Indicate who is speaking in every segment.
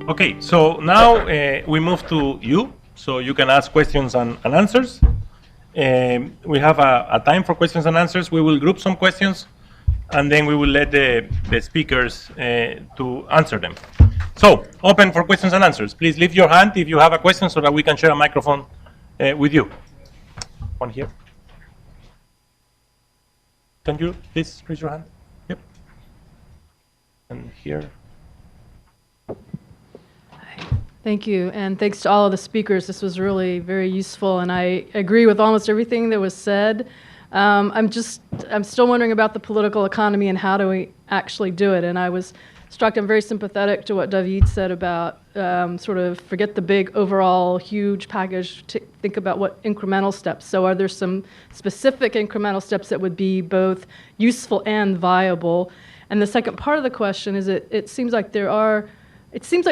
Speaker 1: Okay, so now we move to you, so you can ask questions and answers. We have a time for questions and answers. We will group some questions, and then we will let the speakers to answer them. So, open for questions and answers. Please lift your hand if you have a question so that we can share a microphone with you. One here. Can you please raise your hand? Yep. And here.
Speaker 2: Thank you, and thanks to all of the speakers. This was really very useful, and I agree with almost everything that was said. I'm still wondering about the political economy and how do we actually do it. And I was struck, I'm very sympathetic to what David said about sort of forget the big overall huge package, to think about what incremental steps. So are there some specific incremental steps that would be both useful and viable? And the second part of the question is it seems like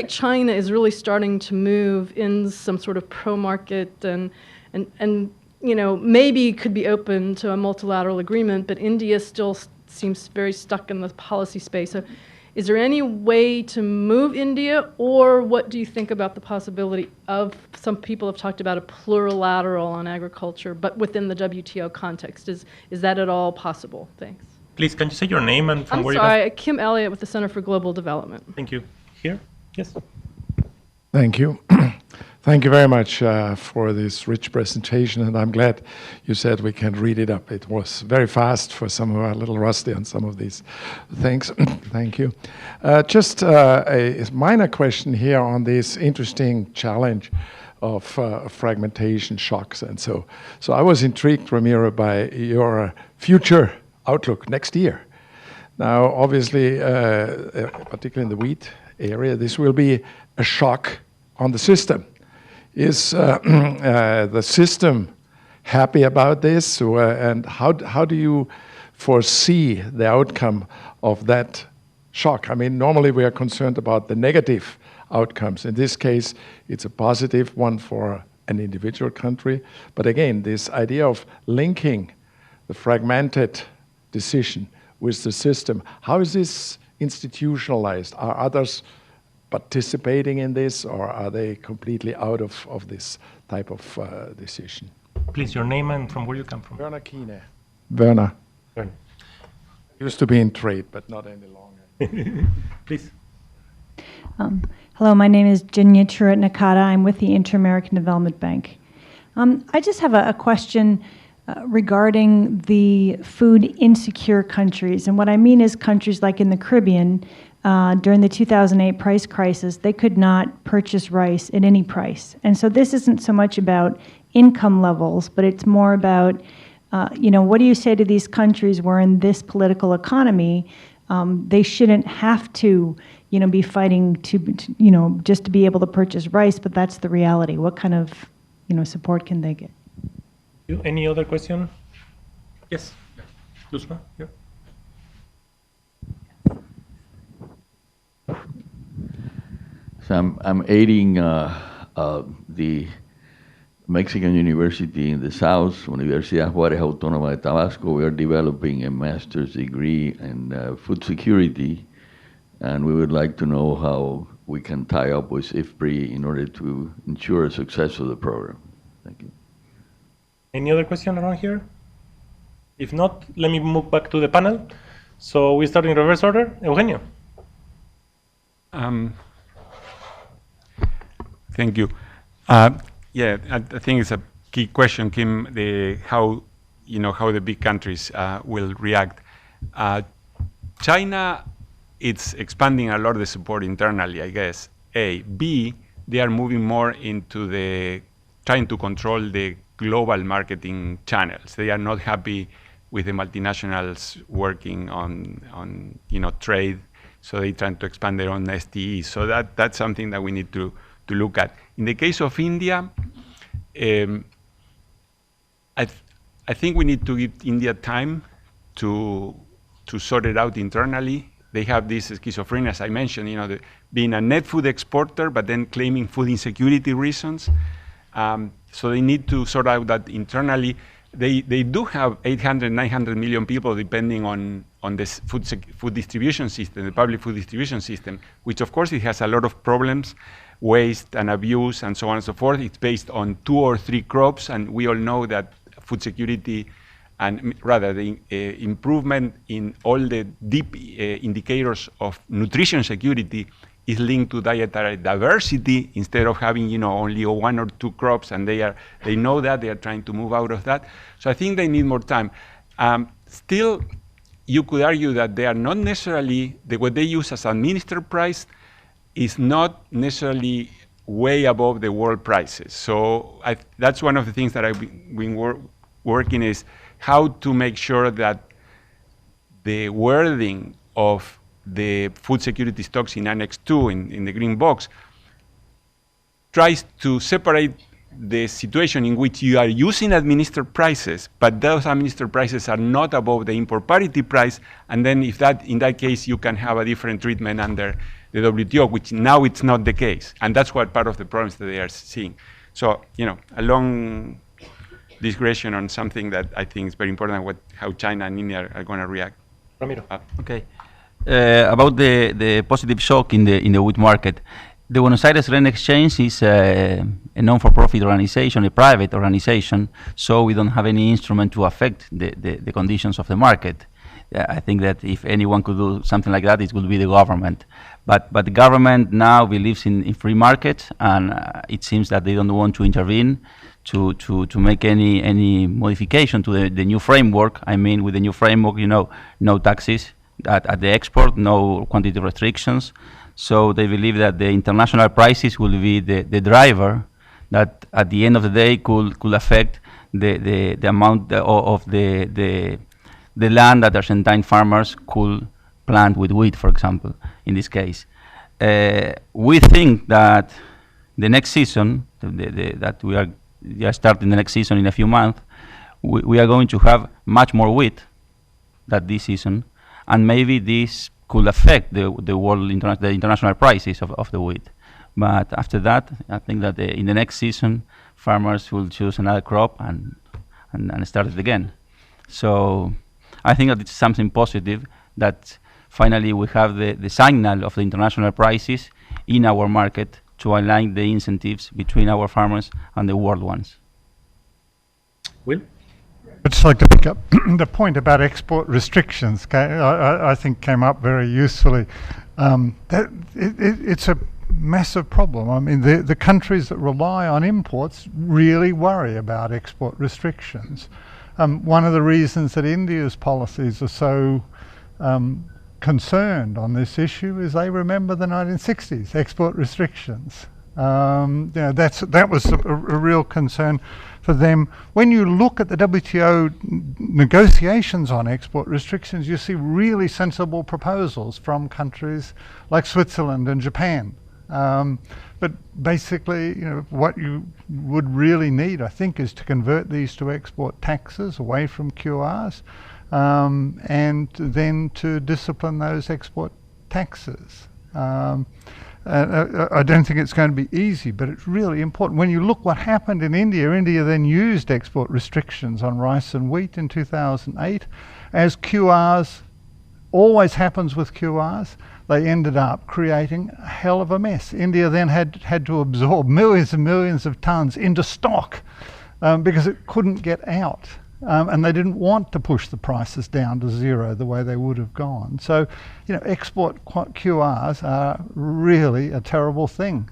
Speaker 2: China is really starting to move in some sort of pro-market and you know, maybe could be open to a multilateral agreement, but India still seems very stuck in the policy space. So is there any way to move India, or what do you think about the possibility of, some people have talked about a plurilateral on agriculture, but within the WTO context? Is that at all possible? Thanks.
Speaker 1: Please, can you say your name and from where you
Speaker 2: I'm sorry, Kim Elliott with the Center for Global Development.
Speaker 1: Thank you. Here? Yes.
Speaker 3: Thank you. Thank you very much for this rich presentation, and I'm glad you said we can read it up. It was very fast for some who are a little rusty on some of these things. Thank you. Just a minor question here on this interesting challenge of fragmentation shocks and so. So I was intrigued, Ramiro, by your future outlook next year. Now, obviously, particularly in the wheat area, this will be a shock on the system. Is the system happy about this, and how do you foresee the outcome of that shock? I mean, normally we are concerned about the negative outcomes. In this case, it's a positive one for an individual country. But again, this idea of linking the fragmented decision with the system, how is this institutionalized? Are others participating in this, or are they completely out of this type of decision?
Speaker 1: Please, your name and from where you come from.
Speaker 3: Werner Kiene. Werner.
Speaker 1: Werner.
Speaker 3: Used to be in trade, but not any longer.
Speaker 1: Please.
Speaker 4: Hello, my name is Jinya Truitt Nakata. I'm with the Inter-American Development Bank. I just have a question regarding the food insecure countries. And what I mean is countries like in the Caribbean, during the 2008 price crisis, they could not purchase rice at any price. And so this isn't so much about income levels, but it's more about, you know, what do you say to these countries where in this political economy, they shouldn't have to, you know, be fighting to, you know, just to be able to purchase rice, but that's the reality. What kind of, you know, support can they get?
Speaker 1: Any other question? Yes. Luzma, here.
Speaker 5: So I'm aiding the Mexican University in the South, Universidad Juárez Autónoma de Tabasco. We are developing a master's degree in food security, and we would like to know how we can tie up with IFPRI in order to ensure the success of the program. Thank you.
Speaker 1: Any other question around here? If not, let me move back to the panel. So we start in reverse order. Eugenio.
Speaker 6: Thank you. Yeah, I think it's a key question, Kim. How the big countries will react. China, it's expanding a lot of the support internally, I guess. A. B. They are moving more into trying to control the global marketing channels. They are not happy with the multinationals working on trade, so they're trying to expand their own STEs. So that's something that we need to look at. In the case of India, I think we need to give India time to sort it out internally. They have this schizophrenia, as I mentioned, being a net food exporter, but then claiming food insecurity reasons. So they need to sort out that internally. they do have 800, 900 million people depending on this food distribution system, the public food distribution system, which of course it has a lot of problems, waste and abuse and so on and so forth. It's based on 2 or 3 crops, and we all know that food security, and rather the improvement in all the deep indicators of nutrition security is linked to dietary diversity instead of having only 1 or 2 crops, and they know that they are trying to move out of that. So I think they need more time. Still, you could argue that they are not necessarily what they use as administered price is not necessarily way above the world prices. So that's one of the things that I've been working is how to make sure that the wording of the food security stocks in Annex 2 in the green box tries to separate the situation in which you are using administered prices, but those administered prices are not above the import parity price, and then in that case you can have a different treatment under the WTO, which now it's not the case, and that's what part of the problems that they are seeing. So a long digression on something that I think is very important, how China and India are going to react.
Speaker 1: Ramiro.
Speaker 7: Okay. About the positive shock in the wheat market, the Buenos Aires Grain Exchange is a non-for-profit organization, a private organization, so we don't have any instrument to affect the conditions of the market. I think that if anyone could do something like that, it would be the government. But the government now believes in free markets, and it seems that they don't want to intervene to make any modification to the new framework. I mean, with the new framework, no taxes at the export, no quantity restrictions. So they believe that the international prices will be the driver that at the end of the day could affect the amount of the land that Argentine farmers could plant with wheat, for example, in this case. We think that the next season, that we are starting the next season in a few months, we are going to have much more wheat than this season, and maybe this could affect the international prices of the wheat. But after that, I think that in the next season, farmers will choose another crop and start it again. So I think that it's something positive that finally we have the signal of the international prices in our market to align the incentives between our farmers and the world ones.
Speaker 1: Will?
Speaker 8: I'd just like to pick up the point about export restrictions. I think came up very usefully. It's a massive problem. I mean, the countries that rely on imports really worry about export restrictions. One of the reasons that India's policies are so concerned on this issue is they remember the 1960s export restrictions. That was a real concern for them. When you look at the WTO negotiations on export restrictions, you see really sensible proposals from countries like Switzerland and Japan. But basically, what you would really need, I think, is to convert these to export taxes away from QRs, and then to discipline those export taxes. I don't think it's going to be easy, but it's really important. When you look what happened in India, India then used export restrictions on rice and wheat in 2008. As QRs always happens with QRs, they ended up creating a hell of a mess. India then had to absorb millions and millions of tons into stock because it couldn't get out. And they didn't want to push the prices down to zero the way they would have gone. So, export QRs are really a terrible thing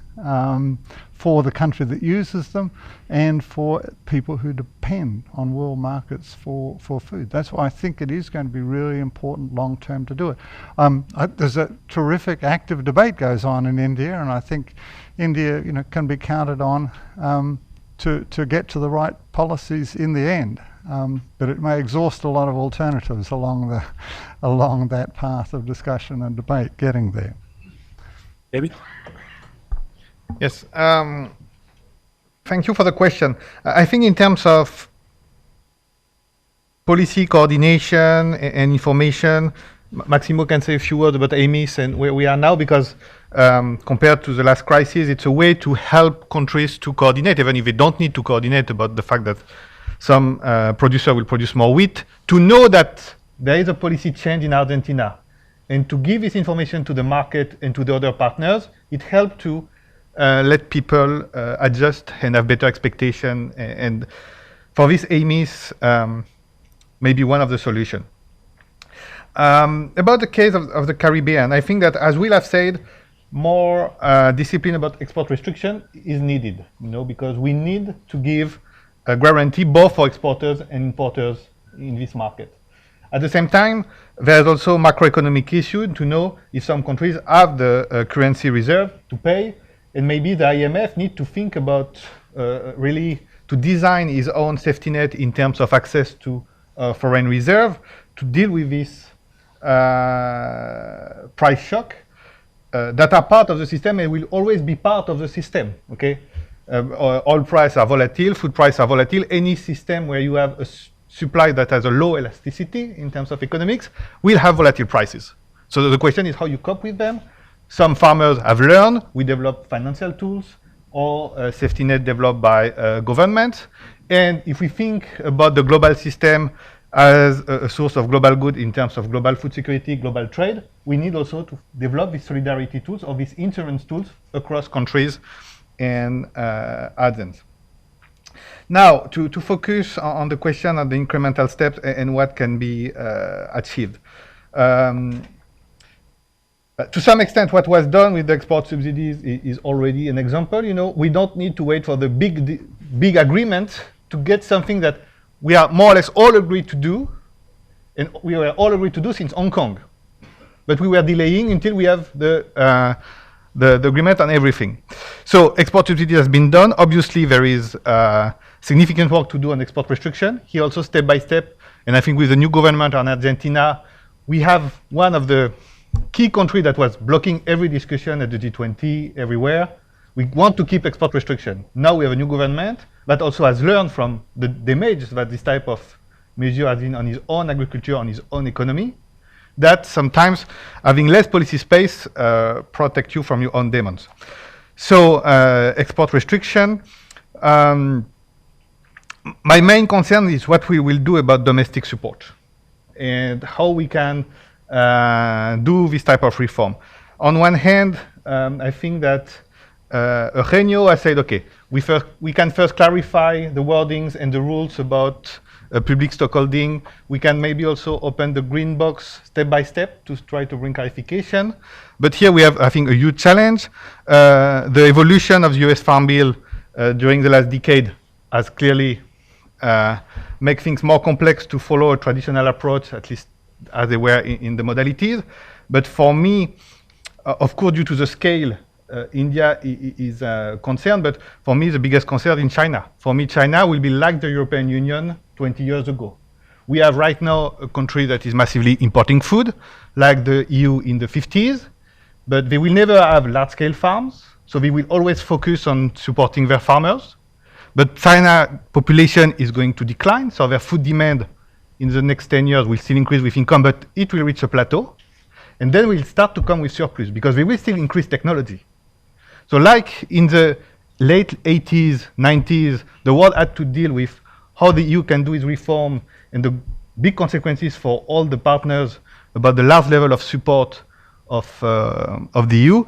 Speaker 8: for the country that uses them and for people who depend on world markets for food. That's why I think it is going to be really important long term to do it. There's a terrific active debate goes on in India, and I think India can be counted on to get to the right policies in the end. But it may exhaust a lot of alternatives along that path of discussion and debate getting there.
Speaker 1: David?
Speaker 9: Yes. Thank you for the question. I think in terms of policy coordination and information, Maximo can say a few words about AMIS and where we are now, because compared to the last crisis, it's a way to help countries to coordinate, even if they don't need to coordinate, about the fact that some producer will produce more wheat, to know that there is a policy change in Argentina, and to give this information to the market and to the other partners, it helped to let people adjust and have better expectation. And for this, AMIS may be one of the solutions. About the case of the Caribbean, I think that, as Will have said, more discipline about export restriction is needed, because we need to give a guarantee both for exporters and importers in this market. At the same time, there's also macroeconomic issue to know if some countries have the currency reserve to pay, and maybe the IMF need to think about really to design its own safety net in terms of access to foreign reserve to deal with this price shock that are part of the system and will always be part of the system, okay? Oil prices are volatile, food prices are volatile. Any system where you have a supply that has a low elasticity in terms of economics will have volatile prices. So the question is how you cope with them. Some farmers have learned. We develop financial tools or safety net developed by governments. And if we think about the global system as a source of global good in terms of global food security, global trade, we need also to develop these solidarity tools or these insurance tools across countries and agents. Now, to focus on the question of the incremental steps and what can be achieved. To some extent, what was done with the export subsidies is already an example. We don't need to wait for the big agreement to get something that we are more or less all agreed to do, and we were all agreed to do since Hong Kong. But we were delaying until we have the agreement on everything. So export subsidy has been done. Obviously, there is significant work to do on export restriction. Here also, step by step, and I think with the new government on Argentina, we have one of the key countries that was blocking every discussion at the G20 everywhere. We want to keep export restriction. Now we have a new government that also has learned from the damage that this type of measure has been on his own agriculture, on his own economy, that sometimes having less policy space protect you from your own demons. So export restriction. My main concern is what we will do about domestic support and how we can do this type of reform. On one hand, I think that Eugenio has said, okay, we can first clarify the wordings and the rules about public stockholding. We can maybe also open the green box step by step to try to bring clarification. But here we have, I think, a huge challenge. The evolution of the US Farm Bill during the last decade has clearly made things more complex to follow a traditional approach, at least as they were in the modalities. But for me, of course, due to the scale, India is concerned, but for me, the biggest concern in China. For me, China will be like the European Union 20 years ago. We have right now a country that is massively importing food, like the EU in the 50s, but they will never have large-scale farms, so they will always focus on supporting their farmers. But China population is going to decline, so their food demand in the next 10 years will still increase with income, but it will reach a plateau. And then we'll start to come with surplus, because they will still increase technology. So like in the late 80s, 90s, the world had to deal with how the EU can do its reform and the big consequences for all the partners about the large level of support of the EU.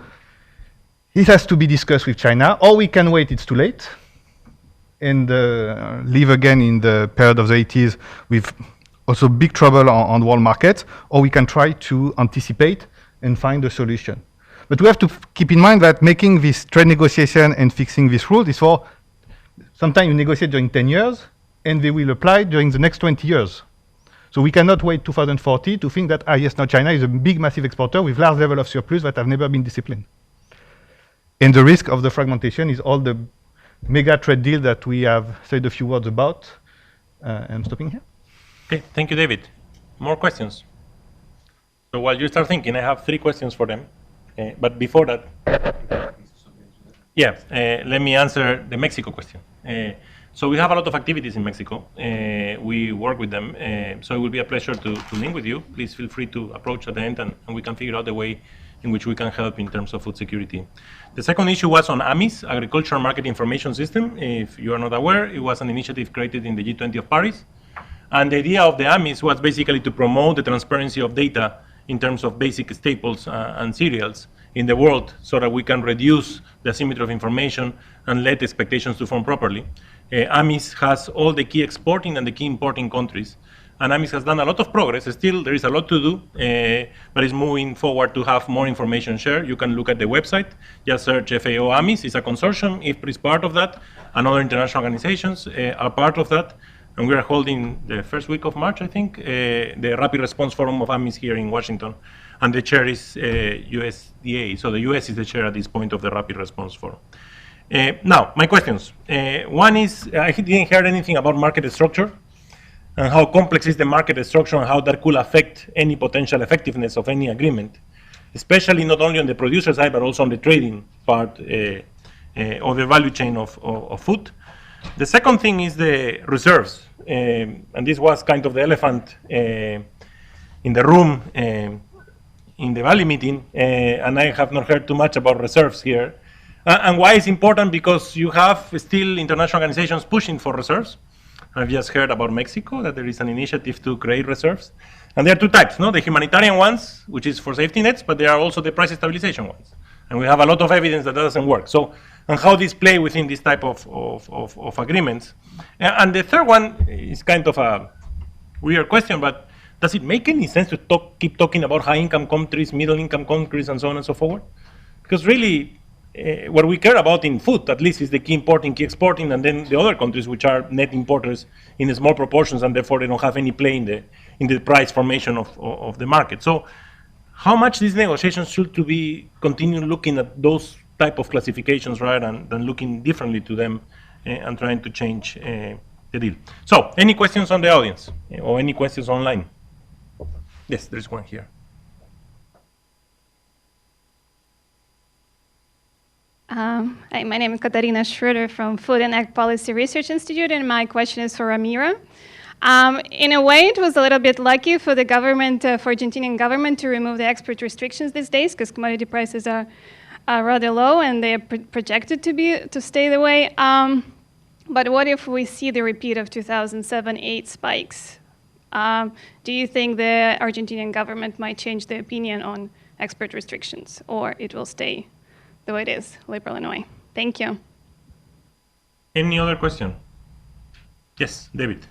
Speaker 9: It has to be discussed with China, or we can wait, it's too late, and live again in the period of the 80s with also big trouble on world markets, or we can try to anticipate and find a solution. But we have to keep in mind that making this trade negotiation and fixing this rule is for, sometimes you negotiate during 10 years, and they will apply during the next 20 years. So we cannot wait 2040 to think that, yes, now China is a big, massive exporter with large level of surplus that have never been disciplined. And the risk of the fragmentation is all the mega trade deal that we have said a few words about. I'm stopping here.
Speaker 1: Okay, thank you, David. More questions? So while you start thinking, I have 3 questions for them. But before that, let me answer the Mexico question. So we have a lot of activities in Mexico. We work with them. So it will be a pleasure to link with you. Please feel free to approach at the end, and we can figure out the way in which we can help in terms of food security. The second issue was on AMIS, Agricultural Market Information System. If you are not aware, it was an initiative created in the G20 of Paris. And the idea of the AMIS was basically to promote the transparency of data in terms of basic staples and cereals in the world, so that we can reduce the asymmetry of information and let expectations to form properly. AMIS has all the key exporting and the key importing countries. And AMIS has done a lot of progress. Still, there is a lot to do, but it's moving forward to have more information shared. You can look at the website. Just search FAO AMIS. It's a consortium. IFPRI is part of that, and other international organizations are part of that. And we are holding the first week of March, I think, the Rapid Response Forum of AMIS here in Washington. And the chair is USDA. So the US is the chair at this point of the Rapid Response Forum. Now, my questions. One is, I didn't hear anything about market structure and how complex is the market structure and how that could affect any potential effectiveness of any agreement, especially not only on the producer side, but also on the trading part of the value chain of food. The second thing is the reserves. And this was kind of the elephant in the room in the Valley meeting, and I have not heard too much about reserves here. And why it's important? Because you have still international organizations pushing for reserves. I've just heard about Mexico, that there is an initiative to create reserves. And there are two types, no? The humanitarian ones, which is for safety nets, but there are also the price stabilization ones. And we have a lot of evidence that doesn't work. So, and how this play within this type of agreements. And the third one is kind of a weird question, but does it make any sense to keep talking about high-income countries, middle-income countries, and so on and so forth? Because really, what we care about in food, at least, is the key importing, key exporting, and then the other countries, which are net importers in small proportions, and therefore they don't have any play in the price formation of the market. So, how much these negotiations should to be continue looking at those type of classifications rather than looking differently to them and trying to change the deal? So, any questions on the audience or any questions online? Yes, there's one here.
Speaker 10: Hi, my name is Katarina Schroeder from Food and Ag Policy Research Institute, and my question is for Ramira. In a way, it was a little bit lucky for the government, for Argentinian government, to remove the export restrictions these days, because commodity prices are rather low, and they are projected to stay the way. But what if we see the repeat of 2007-8 spikes? Do you think the Argentinian government might change their opinion on export restrictions, or it will stay the way it is, liberal in a way? Thank you.
Speaker 1: Any other question? Yes, David.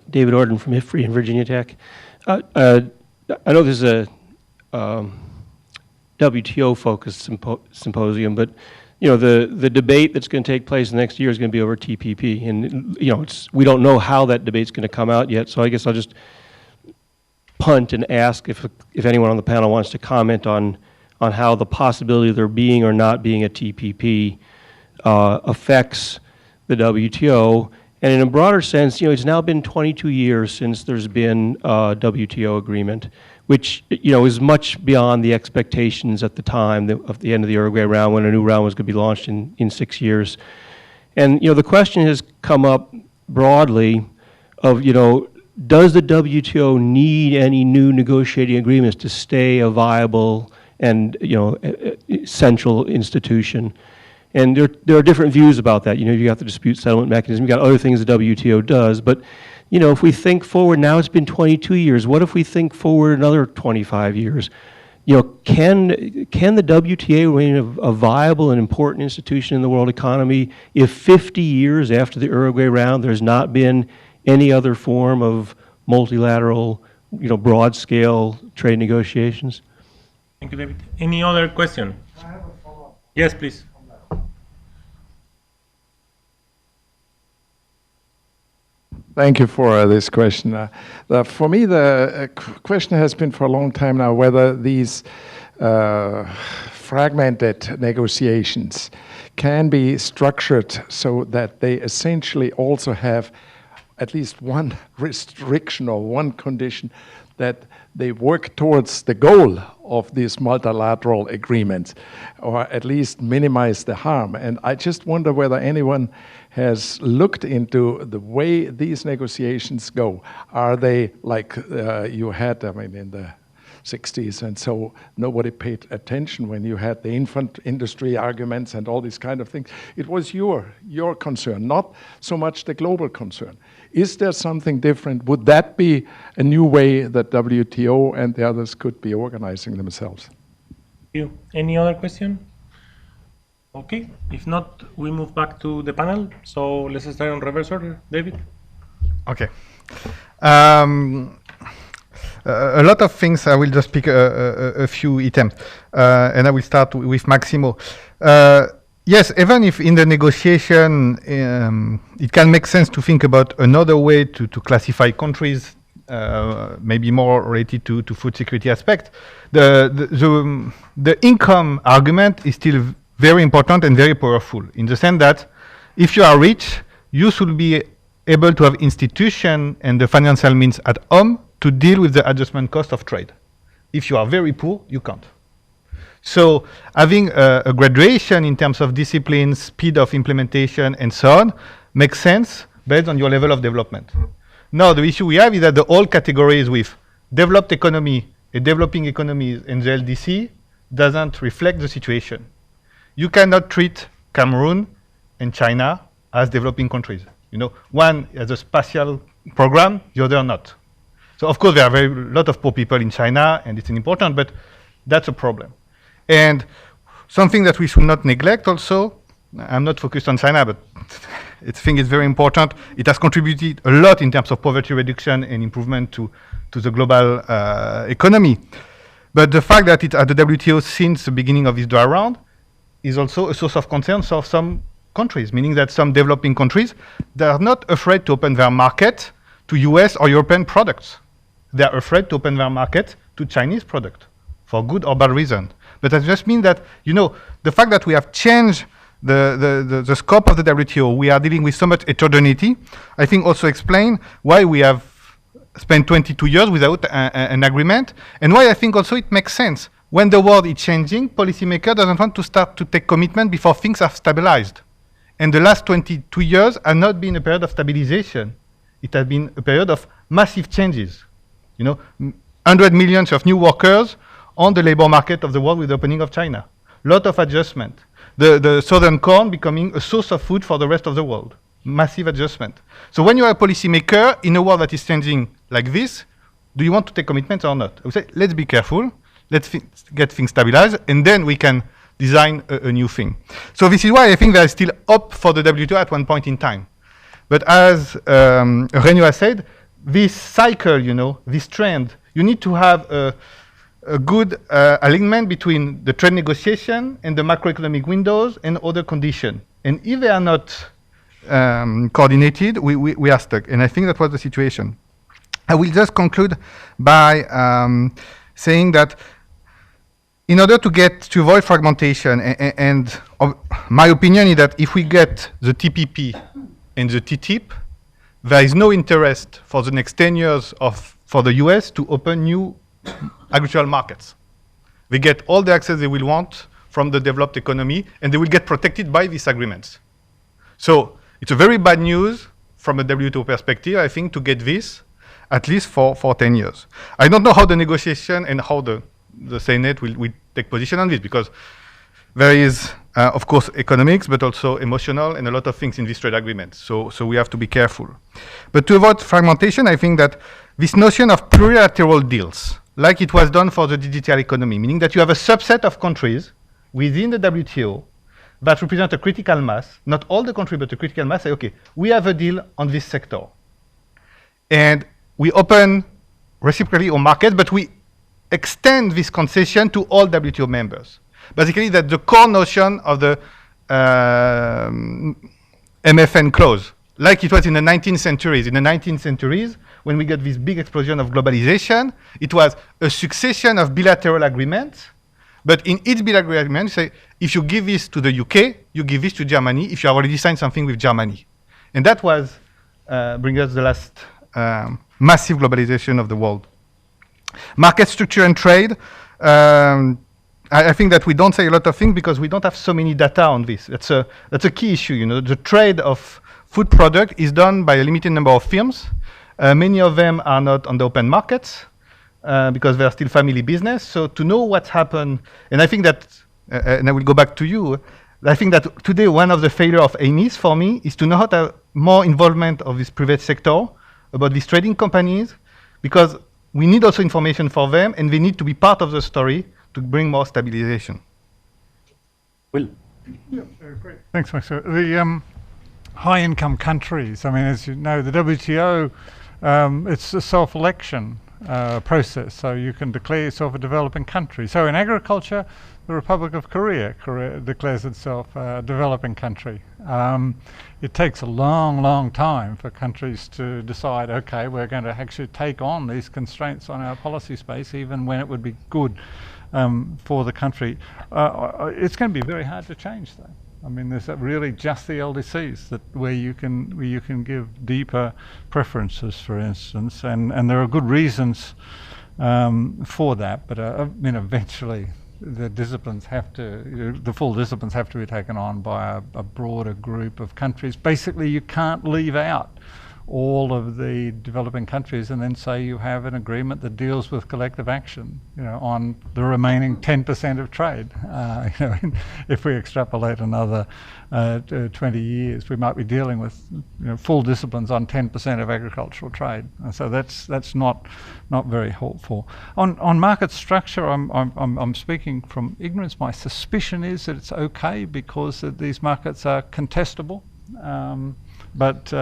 Speaker 11: David Orden from IFPRI in Virginia Tech. I know this is a WTO-focused symposium, but the debate that's going to take place next year is going to be over TPP, and we don't know how that debate's going to come out yet. So I guess I'll just punt and ask if anyone on the panel wants to comment on how the possibility of there being or not being a TPP affects the WTO. And in a broader sense, it's now been 22 years since there's been a WTO agreement, which is much beyond the expectations at the time of the end of the Uruguay round, when a new round was going to be launched in 6 years. And the question has come up broadly of does the WTO need any new negotiating agreements to stay a viable and central institution? And there are different views about that. You got the dispute settlement mechanism, you got other things the WTO does, but if we think forward, now it's been 22 years, what if we think forward another 25 years? Can the WTO remain a viable and important institution in the world economy if 50 years after the Uruguay round there's not been any other form of multilateral, broad-scale trade negotiations?
Speaker 1: Thank you, David. Any other question?
Speaker 3: I have a follow-up.
Speaker 1: Yes, please.
Speaker 3: Thank you for this question. For me, the question has been for a long time now whether these fragmented negotiations can be structured so that they essentially also have at least one restriction or one condition that they work towards the goal of these multilateral agreements, or at least minimize the harm. And I just wonder whether anyone has looked into the way these negotiations go. Are they like you had, I mean, in the 60s, and so nobody paid attention when you had the infant industry arguments and all these kind of things. It was your concern, not so much the global concern. Is there something different? Would that be a new way that WTO and the others could be organizing themselves?
Speaker 1: Thank you. Any other question? Okay, if not, we move back to the panel. So let's start on reverse order. David?
Speaker 9: Okay. A lot of things, I will just pick a few items. And I will start with Maximo. Yes, even if in the negotiation it can make sense to think about another way to classify countries, maybe more related to food security aspect, the income argument is still very important and very powerful, in the sense that if you are rich, you should be able to have institution and the financial means at home to deal with the adjustment cost of trade. If you are very poor, you can't. So having a graduation in terms of discipline, speed of implementation, and so on, makes sense based on your level of development. Now, the issue we have is that the whole categories with developed economy and developing economies and the LDC doesn't reflect the situation. You cannot treat Cameroon and China as developing countries. You know, one has a spatial program, the other not. So of course there are a lot of poor people in China, and it's important, but that's a problem. And something that we should not neglect also, I'm not focused on China, but I think it's very important. It has contributed a lot in terms of poverty reduction and improvement to the global economy. But the fact that it's at the WTO since the beginning of this dry round is also a source of concern for some countries, meaning that some developing countries, they are not afraid to open their market to US or European products. They are afraid to open their market to Chinese product for good or bad reason. But that just means that, you know, the fact that we have changed the scope of the WTO, we are dealing with so much heterogeneity, I think also explain why we have spent 22 years without an agreement, and why I think also it makes sense. When the world is changing, policymaker doesn't want to start to take commitment before things have stabilized. And the last 22 years have not been a period of stabilization. It has been a period of massive changes. You know, 100 million of new workers on the labor market of the world with the opening of China. Lot of adjustment. The southern corn becoming a source of food for the rest of the world. Massive adjustment. So when you are a policymaker in a world that is changing like this, do you want to take commitments or not? I would say, let's be careful. Let's get things stabilized, and then we can design a new thing. So this is why I think there is still hope for the WTO at one point in time. But as Renio has said, this cycle, you know, this trend, you need to have a good alignment between the trade negotiation and the macroeconomic windows and other conditions. And if they are not coordinated, we are stuck. And I think that was the situation. I will just conclude by saying that in order to avoid fragmentation, and my opinion is that if we get the TPP and the TTIP, there is no interest for the next 10 years for the US to open new agricultural markets. They get all the access they will want from the developed economy, and they will get protected by these agreements. So it's a very bad news from a WTO perspective, I think, to get this, at least for 10 years. I don't know how the negotiation and how the Senate will take position on this, because there is, of course, economics, but also emotional and a lot of things in this trade agreement. So we have to be careful. But to avoid fragmentation, I think that this notion of plurilateral deals, like it was done for the digital economy, meaning that you have a subset of countries within the WTO that represent a critical mass, not all the countries, but a critical mass, say, okay, we have a deal on this sector. And we open reciprocally our market, but we extend this concession to all WTO members. Basically, that's the core notion of the MFN clause, like it was in the 19th centuries. In the 19th centuries, when we got this big explosion of globalization, it was a succession of bilateral agreements, but in each bilateral agreement, you say, if you give this to the UK, you give this to Germany, if you already signed something with Germany. And that was, bring us the last massive globalization of the world. Market structure and trade. I think that we don't say a lot of things because we don't have so many data on this. That's a key issue. You know, the trade of food product is done by a limited number of firms. Many of them are not on the open markets because they're still family business. So to know what's happened, and I think that, and I will go back to you, I think that today one of the failure of AMIS for me is to know how to have more involvement of this private sector about these trading companies, because we need also information for them and they need to be part of the story to bring more stabilization.
Speaker 1: Will.
Speaker 8: Yeah, great. Thanks, Max. The high-income countries, I mean, as you know, the WTO, it's a self-election process, so you can declare yourself a developing country. So in agriculture, the Republic of Korea declares itself a developing country. It takes a long, long time for countries to decide, okay, we're going to actually take on these constraints on our policy space, even when it would be good for the country. It's going to be very hard to change, though. I mean, there's really just the LDCs where you can give deeper preferences, for instance, and there are good reasons for that. But I mean, eventually, the disciplines have to, the full disciplines have to be taken on by a broader group of countries. Basically, you can't leave out all of the developing countries and then say you have an agreement that deals with collective action, you know, on the remaining 10% of trade. You know, if we extrapolate another 20 years, we might be dealing with, you know, full disciplines on 10% of agricultural trade. And so that's not very helpful. On market structure, I'm speaking from ignorance. My suspicion is that it's okay because these markets are contestable. But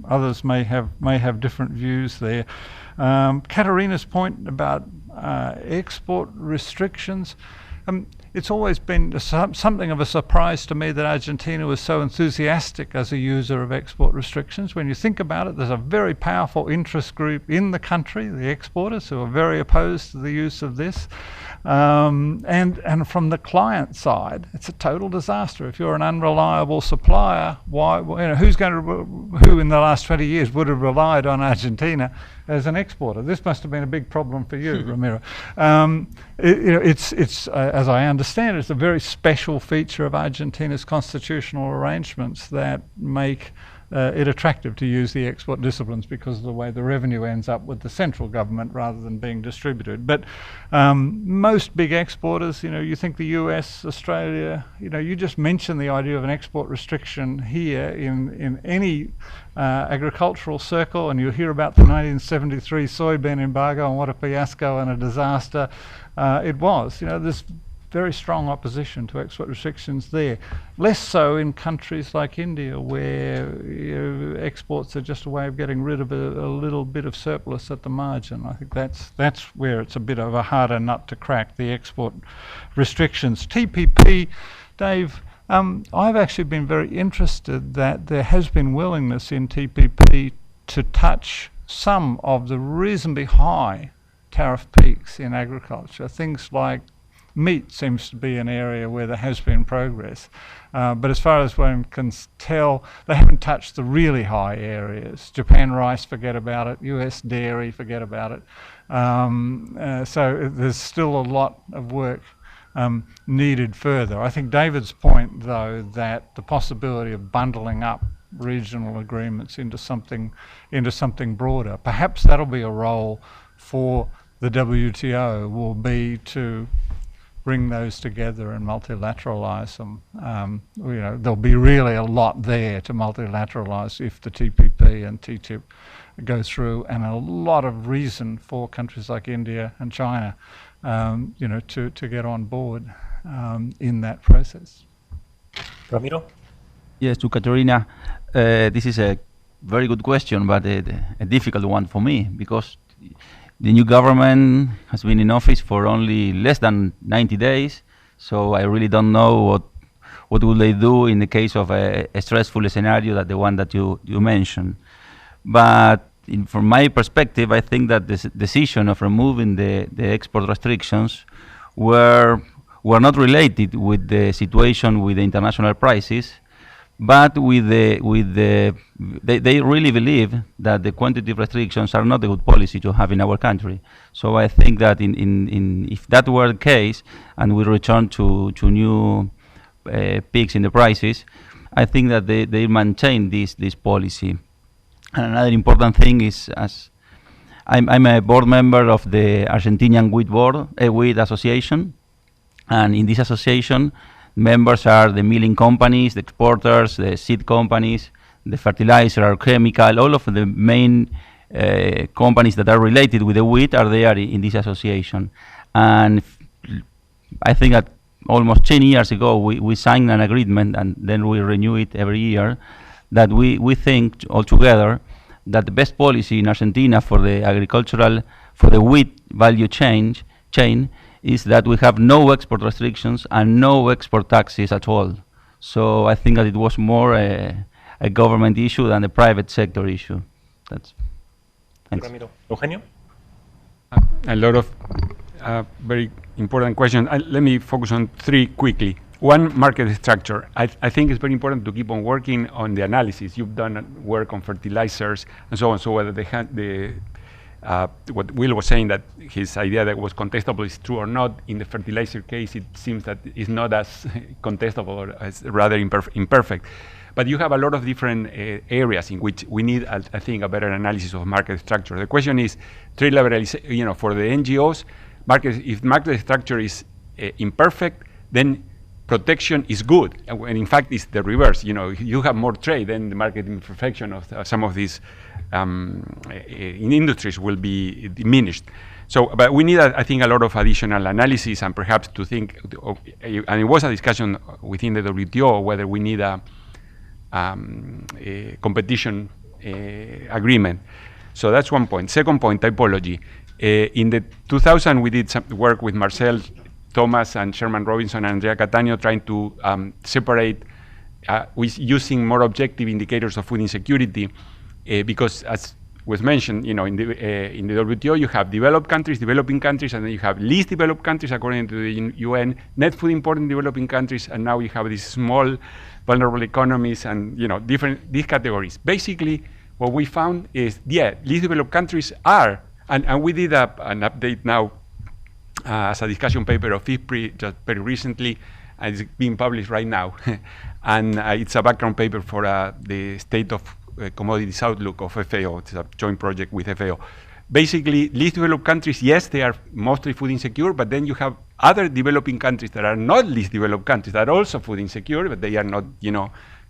Speaker 8: others may have different views there. Katarina's point about export restrictions, it's always been something of a surprise to me that Argentina was so enthusiastic as a user of export restrictions. When you think about it, there's a very powerful interest group in the country, the exporters, who are very opposed to the use of this. And from the client side, it's a total disaster. If you're an unreliable supplier, why? You know, who in the last 20 years would have relied on Argentina as an exporter? This must have been a big problem for you, Ramiro. You know, it's as I understand it, it's a very special feature of Argentina's constitutional arrangements that make it attractive to use the export disciplines because of the way the revenue ends up with the central government rather than being distributed. But most big exporters, you know, you think the US, Australia, you know, you just mention the idea of an export restriction here in any agricultural circle and you hear about the 1973 soybean embargo and what a fiasco and a disaster it was. You know, there's very strong opposition to export restrictions there. Less so in countries like India, where, you know, exports are just a way of getting rid of a little bit of surplus at the margin. I think that's where it's a bit of a harder nut to crack, the export restrictions. TPP, Dave, I've actually been very interested that there has been willingness in TPP to touch some of the reasonably high tariff peaks in agriculture. Things like meat seems to be an area where there has been progress. But as far as one can tell, they haven't touched the really high areas. Japan rice, forget about it. US dairy, forget about it. So there's still a lot of work needed further. I think David's point, though, that the possibility of bundling up regional agreements into something broader, perhaps that'll be a role for the WTO, will be to bring those together and multilateralize them. You know, there'll be really a lot there to multilateralize if the TPP and TTIP go through, and a lot of reason for countries like India and China, you know, to get on board in that process.
Speaker 1: Ramiro?
Speaker 7: Yes, to Katerina, this is a very good question, but a difficult one for me, because the new government has been in office for only less than 90 days, so I really don't know what will they do in the case of a stressful scenario that the one that you mentioned. But from my perspective, I think that the decision of removing the export restrictions were not related with the situation with the international prices, But they really believe that the quantitative restrictions are not a good policy to have in our country. So I think that if that were the case, and we return to new peaks in the prices, I think that they maintain this policy. And another important thing is, as I'm a board member of the Argentinian Wheat Association, and in this association, members are the milling companies, the exporters, the seed companies, the fertilizer or chemical, all of the main companies that are related with the wheat are there in this association. And I think that almost 10 years ago, we signed an agreement, and then we renew it every year, that we think all together that the best policy in Argentina for the wheat value chain is that we have no export restrictions and no export taxes at all. So I think that it was more a government issue than a private sector issue. Thanks.
Speaker 1: Ramiro. Eugenio?
Speaker 6: A lot of very important questions. Let me focus on three quickly. One, market structure. I think it's very important to keep on working on the analysis. You've done work on fertilizers and so on. So whether what Will was saying, that his idea that was contestable is true or not, in the fertilizer case, it seems that it's not as contestable, or as rather imperfect. But you have a lot of different areas in which we need, I think, a better analysis of market structure. The question is, trade liberalization, for the NGOs, if market structure is imperfect, then protection is good, and in fact it's the reverse. You have more trade, then the market imperfection of some of these in industries will be diminished. So, but we need, I think, a lot of additional analysis, and perhaps to think, and it was a discussion within the WTO whether we need a competition agreement. So that's one point. Second point, typology. In the 2000, we did some work with Marcel Thomas and Sherman Robinson and Andrea Cattaneo, trying to separate with using more objective indicators of food insecurity, because as was mentioned, in the WTO you have developed countries, developing countries, and then you have least developed countries according to the UN, net food important developing countries, and now you have these small vulnerable economies and these categories. Basically, what we found is, least developed countries are, and we did an update now as a discussion paper of IFPRI just very recently, and it's being published right now. And it's a background paper for the State of Commodities Outlook of FAO. It's a joint project with FAO. Basically, least developed countries, yes, they are mostly food insecure, but then you have other developing countries that are not least developed countries that are also food insecure, but they are not,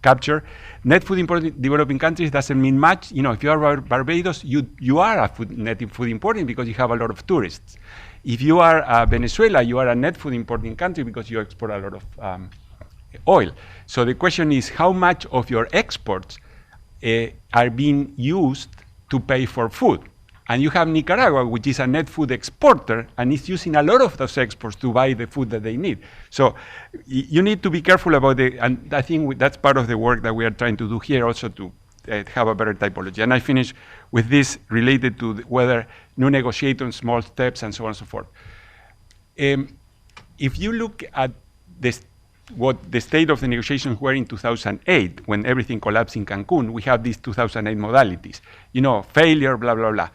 Speaker 6: captured. Net food important developing countries doesn't mean much. If you are Barbados, you are a net food importing because you have a lot of tourists. If you are Venezuela, you are a net food importing country because you export a lot of oil. So the question is, how much of your exports are being used to pay for food? And you have Nicaragua, which is a net food exporter, and is using a lot of those exports to buy the food that they need. So you need to be careful about and I think that's part of the work that we are trying to do here also, to have a better typology. And I finish with this related to whether new negotiations, small steps, and so on and so forth. If you look at what the state of the negotiations were in 2008, when everything collapsed in Cancun, we have these 2008 modalities, failure, blah, blah, blah.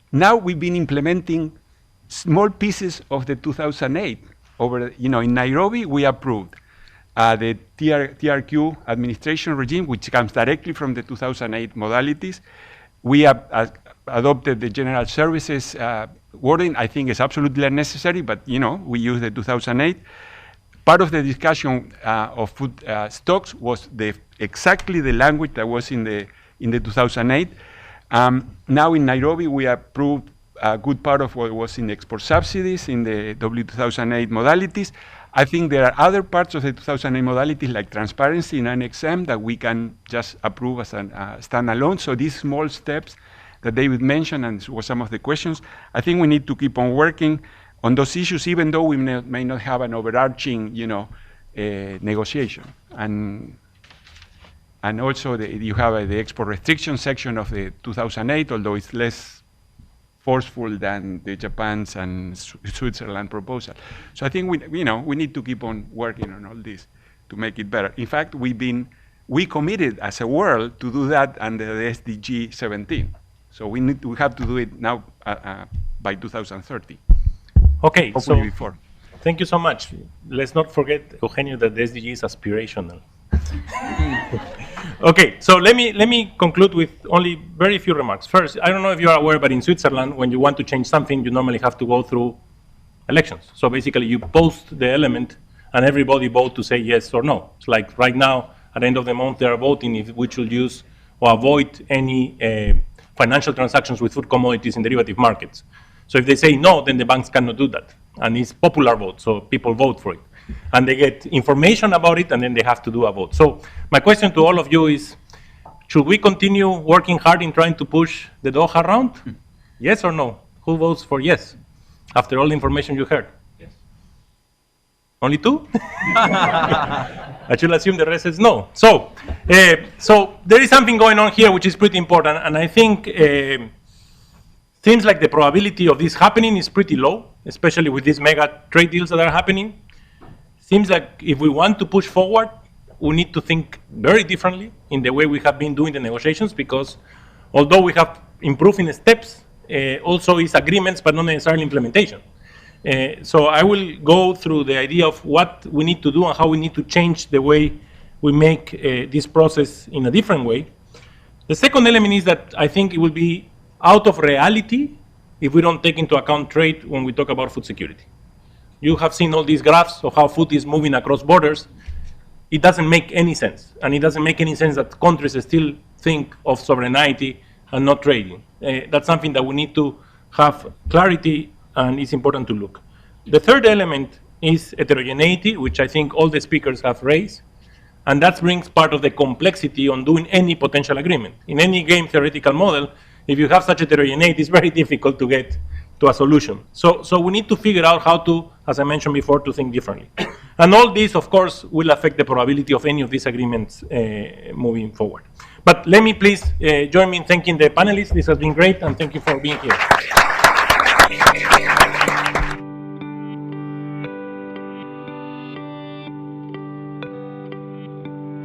Speaker 6: Now we've been implementing small pieces of the 2008. In Nairobi, we approved the TRQ administration regime, which comes directly from the 2008 modalities. We have adopted the general services wording. I think it's absolutely unnecessary, but we use the 2008. Part of the discussion of food stocks was exactly the language that was in the 2008. Now in Nairobi, we approved a good part of what was in the export subsidies in the W2008 modalities. I think there are other parts of the 2008 modalities, like transparency in Annex M, that we can just approve as a standalone. So these small steps that David mentioned, and was some of the questions, I think we need to keep on working on those issues, even though we may not have an overarching, negotiation. And also you have the export restriction section of the 2008, although it's less forceful than the Japan's and Switzerland proposal. So I think we need to keep on working on all this to make it better. In fact, we've been we committed as a world to do that under the SDG 17. So we have to do it now by 2030.
Speaker 1: Okay,
Speaker 6: Hopefully
Speaker 1: so
Speaker 6: before.
Speaker 1: thank you so much. Let's not forget, Eugenio, that the SDG is aspirational. Okay, so let me conclude with only very few remarks. First, I don't know if you are aware, but in Switzerland, when you want to change something, you normally have to go through elections. So basically, you post the element, and everybody vote to say yes or no. It's like right now, at the end of the month, they are voting if we should use or avoid any financial transactions with food commodities in derivative markets. So if they say no, then the banks cannot do that. And it's popular vote, so people vote for it. And they get information about it, and then they have to do a vote. So my question to all of you is, should we continue working hard in trying to push the Doha round? Yes or no? Who votes for yes, after all the information you heard? Yes. Only two? I should assume the rest is no. So, so there is something going on here which is pretty important, and I think seems like the probability of this happening is pretty low, especially with these mega trade deals that are happening. Seems like if we want to push forward, we need to think very differently in the way we have been doing the negotiations, because although we have improved in the steps, also is agreements, but not necessarily implementation. So I will go through the idea of what we need to do and how we need to change the way we make this process in a different way. The second element is that I think it will be out of reality if we don't take into account trade when we talk about food security. You have seen all these graphs of how food is moving across borders. It doesn't make any sense. And it doesn't make any sense that countries still think of sovereignty and not trading. That's something that we need to have clarity, and it's important to look. The third element is heterogeneity, which I think all the speakers have raised. And that brings part of the complexity on doing any potential agreement. In any game theoretical model, if you have such heterogeneity, it's very difficult to get to a solution. So we need to figure out how to, as I mentioned before, to think differently. And all this, of course, will affect the probability of any of these agreements moving forward. But let me please join me in thanking the panelists. This has been great, and thank you for being here.